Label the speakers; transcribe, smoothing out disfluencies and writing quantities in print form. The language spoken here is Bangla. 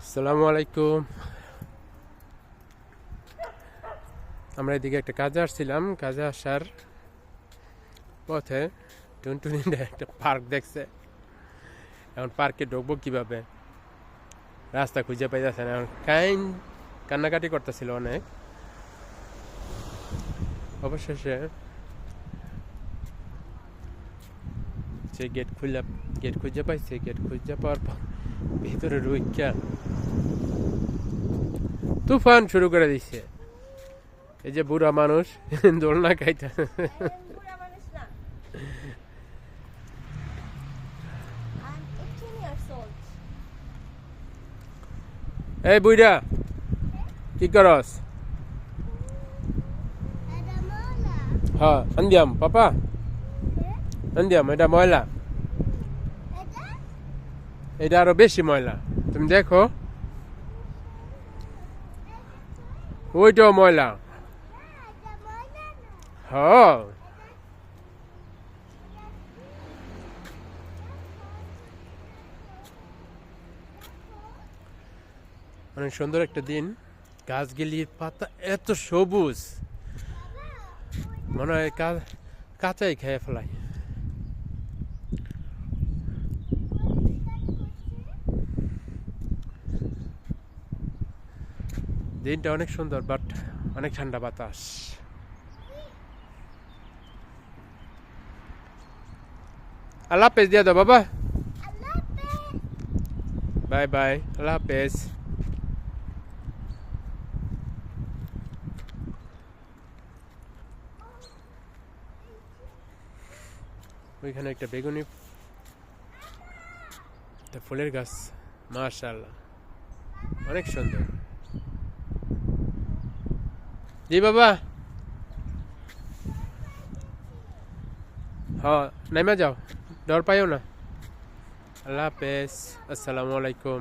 Speaker 1: আসসালামু আলাইকুম। আমরা এদিকে একটা কাজে আসছিলাম। কাজে আসার পথে টুনটুনিটা একটা পার্ক দেখছে। এখন পার্কে ঢুকবো কিভাবে, রাস্তা খুঁজে পাইতেছে না। এখন কান্নাকাটি করতেছিল অনেক। অবশেষে সে গেট খুঁজে পাইছে। গেট খুঁজে পাওয়ার পর ভিতরে রুইকা তুফান শুরু করে দিচ্ছে। এই যে বুড়া মানুষ দোলনা খাইতে,
Speaker 2: বুড়া মানুষ না। I'm 18 years old.
Speaker 1: এই বুইড়া কি করস?
Speaker 2: Ada mola.
Speaker 1: হ্যাঁ আন্দিয়াম পাপা, আন্দিয়াম। এটা ময়লা,
Speaker 2: Ada?
Speaker 1: এটা আরো বেশি ময়লা। তুমি দেখো, ওইটাও ময়লা।
Speaker 2: Ada mola na.
Speaker 1: হ্যাঁ, অনেক সুন্দর একটা দিন। গাছগুলির পাতা এত সবুজ, মনে হয় কাঁচাই খেয়ে ফেলাই। দিনটা অনেক সুন্দর, বাট অনেক ঠান্ডা বাতাস। আল্লাহ হাফেজ দিয়ে দাও বাবা।
Speaker 2: Alape.
Speaker 1: বাই বাই, আল্লাহ হাফেজ। ওইখানে একটা বেগুনি, একটা ফুলের গাছ, মাশাআল্লাহ অনেক সুন্দর। জি বাবা, হ্যাঁ নেমে যাও, ডর পাইও না। আল্লাহ হাফেজ, আসসালামু আলাইকুম।